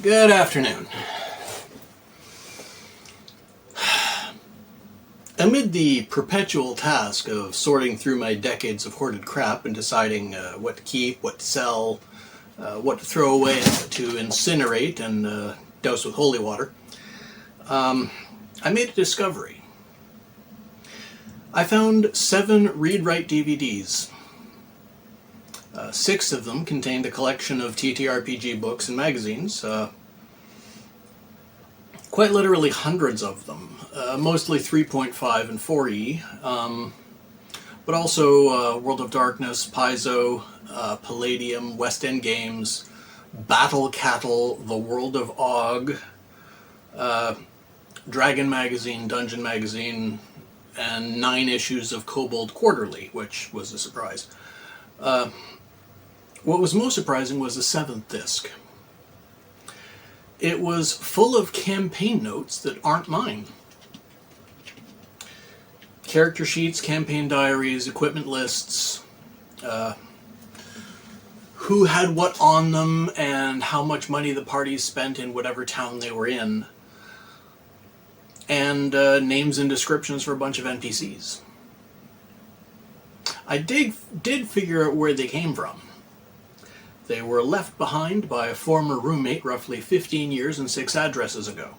Good afternoon. Amid the perpetual task of sorting through my decades of hoarded crap and deciding what to keep, what to sell, what to throw away, to incinerate and douse with holy water, I made a discovery. I found 7 read-write DVDs. 6 of them contained a collection of TTRPG books and magazines, quite literally hundreds of them, mostly 3.5 and 4E, but also World of Darkness, Paizo, Palladium, West End Games, Battle Cattle, The World of Og, Dragon Magazine, Dungeon Magazine, and 9 issues of Kobold Quarterly, which was a surprise. What was most surprising was the 7th disc. It was full of campaign notes that aren't mine. Character sheets, campaign diaries, equipment lists, who had what on them, and how much money the parties spent in whatever town they were in, and names and descriptions for a bunch of NPCs. I did figure out where they came from. They were left behind by a former roommate roughly 15 years and 6 addresses ago.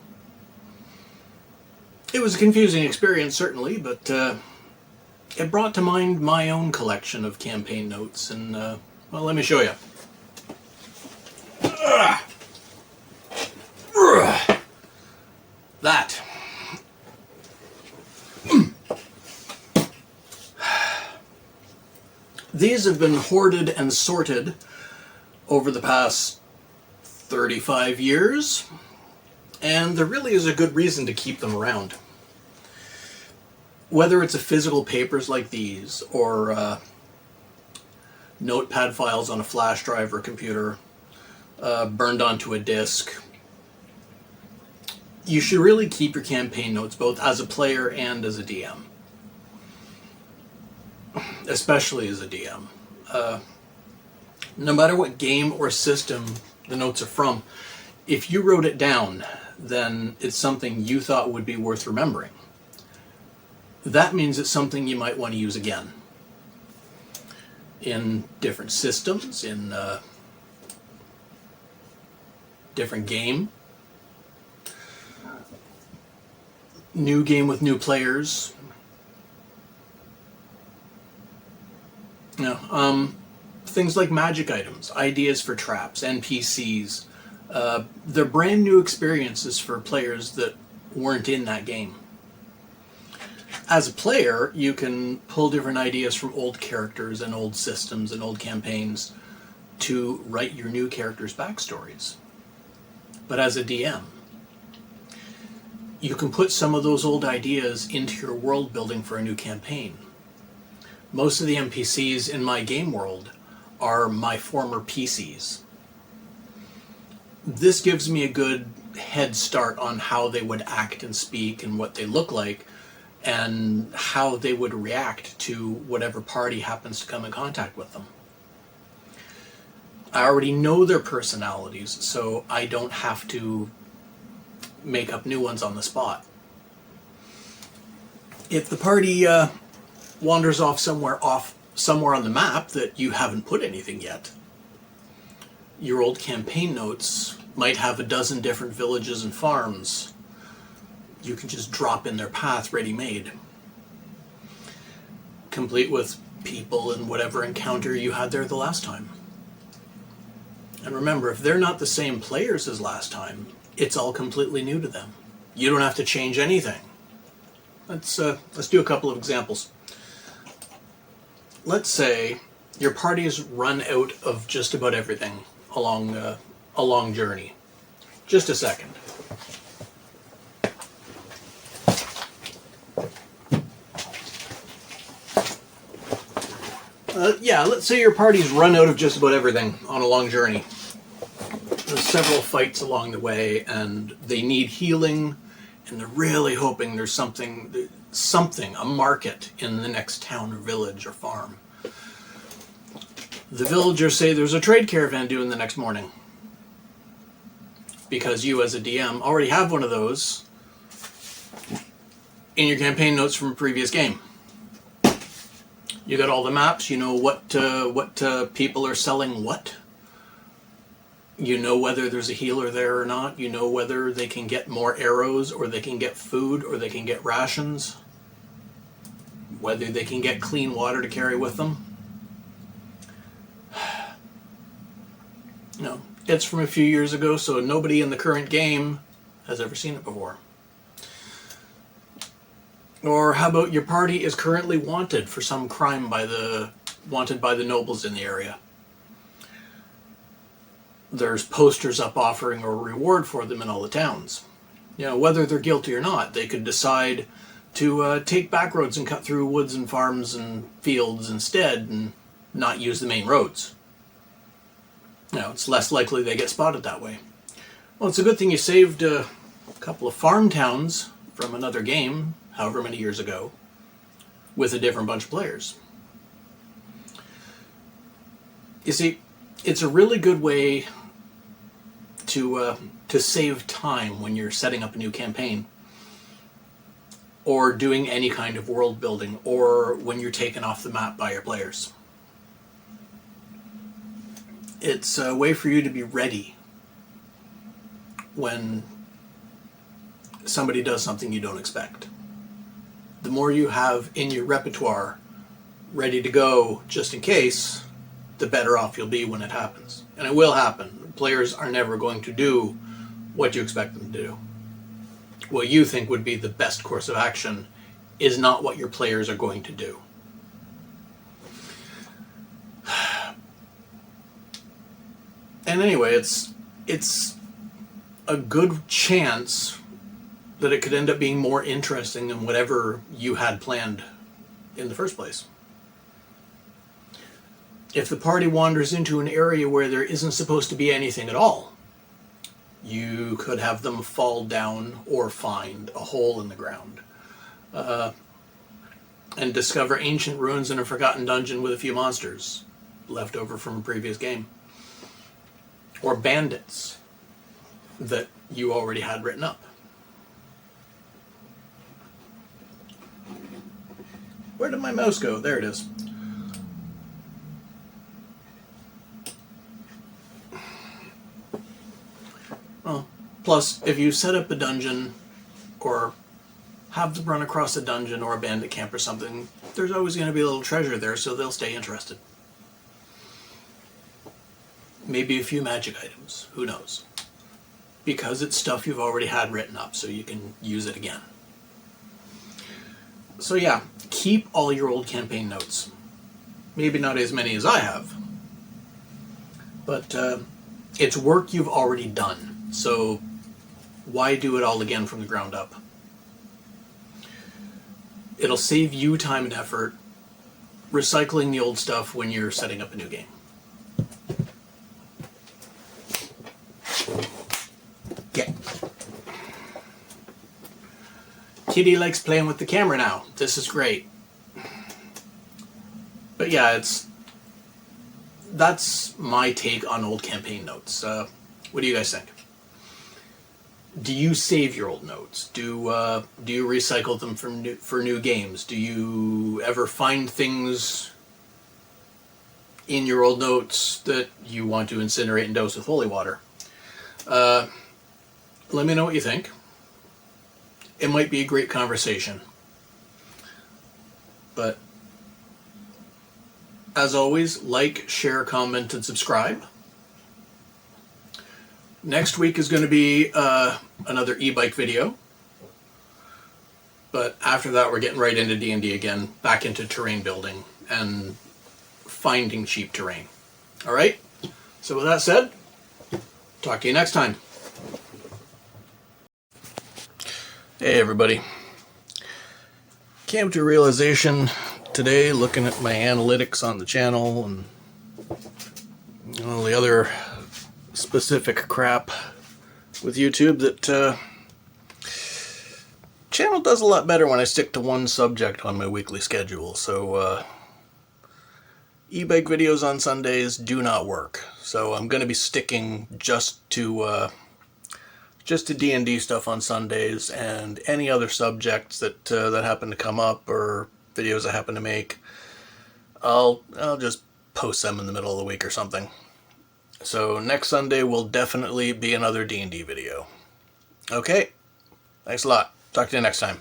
It was a confusing experience, certainly, but it brought to mind my own collection of campaign notes, and, well, let me show you. That. These have been hoarded and sorted over the past 35 years, and there really is a good reason to keep them around. Whether it's a physical papers like these, or notepad files on a flash drive or computer, burned onto a disk, you should really keep your campaign notes both as a player and as a DM. Especially as a DM. No matter what game or system the notes are from, if you wrote it down, then it's something you thought would be worth remembering. That means it's something you might want to use again. In different systems, in different game. New game with new players. Things like magic items, ideas for traps, NPCs. They're brand new experiences for players that weren't in that game. As a player, you can pull different ideas from old characters and old systems and old campaigns to write your new characters' backstories. But as a DM, you can put some of those old ideas into your world building for a new campaign. Most of the NPCs in my game world are my former PCs. This gives me a good head start on how they would act and speak and what they look like and how they would react to whatever party happens to come in contact with them. I already know their personalities, so I don't have to make up new ones on the spot. If the party wanders off somewhere on the map that you haven't put anything yet, your old campaign notes might have a dozen different villages and farms you can just drop in their path ready-made, complete with people and whatever encounter you had there the last time. And remember, if they're not the same players as last time, it's all completely new to them. You don't have to change anything. Let's do a couple of examples. Let's say your party has run out of just about everything along a long journey. Just a second. Let's say your party's run out of just about everything on a long journey. There's several fights along the way, and they need healing, and they're really hoping there's something, a market in the next town or village or farm. The villagers say there's a trade caravan due in the next morning. because you as a DM already have one of those in your campaign notes from a previous game. You got all the maps, you know what people are selling what. You know whether there's a healer there or not. You know whether they can get more arrows, or they can get food, or they can get rations. Whether they can get clean water to carry with them. No, it's from a few years ago, so nobody in the current game has ever seen it before. Or how about your party is currently wanted for some crime wanted by the nobles in the area. There's posters up offering a reward for them in all the towns. You know, whether they're guilty or not, they could decide to take back roads and cut through woods and farms and fields instead and not use the main roads. You know, it's less likely they get spotted that way. Well, it's a good thing you saved a couple of farm towns from another game, however many years ago, with a different bunch of players. You see, it's a really good way to save time when you're setting up a new campaign, or doing any kind of world building, or when you're taken off the map by your players. It's a way for you to be ready when somebody does something you don't expect. The more you have in your repertoire ready to go just in case, the better off you'll be when it happens. And it will happen. Players are never going to do what you expect them to do. What you think would be the best course of action is not what your players are going to do. And anyway, it's a good chance that it could end up being more interesting than whatever you had planned in the first place. If the party wanders into an area where there isn't supposed to be anything at all, you could have them fall down or find a hole in the ground, and discover ancient ruins in a forgotten dungeon with a few monsters left over from a previous game. Or bandits that you already had written up. Where did my mouse go? There it is. Well, plus, if you set up a dungeon, or have them run across a dungeon or a bandit camp or something, there's always going to be a little treasure there, so they'll stay interested. Maybe a few magic items, who knows? Because it's stuff you've already had written up, so you can use it again. So yeah, keep all your old campaign notes. Maybe not as many as I have, but it's work you've already done, so why do it all again from the ground up? It'll save you time and effort recycling the old stuff when you're setting up a new game. Yeah. Kitty likes playing with the camera now. This is great. But yeah, that's my take on old campaign notes. What do you guys think? Do you save your old notes? Do you recycle them for new games? Do you ever find things in your old notes that you want to incinerate and dose with holy water? Let me know what you think. It might be a great conversation. But as always, like, share, comment, and subscribe. Next week is going to be another e-bike video. But after that, we're getting right into D&D again, back into terrain building and finding cheap terrain. All right? So with that said, talk to you next time. Hey everybody. Came to a realization today looking at my analytics on the channel and all the other specific crap with YouTube that channel does a lot better when I stick to one subject on my weekly schedule. So e-bike videos on Sundays do not work. So I'm going to be sticking just to just to D&D stuff on Sundays, and any other subjects that that happen to come up or videos I happen to make, I'll just post them in the middle of the week or something. So next Sunday will definitely be another D&D video. Okay, thanks a lot. Talk to you next time.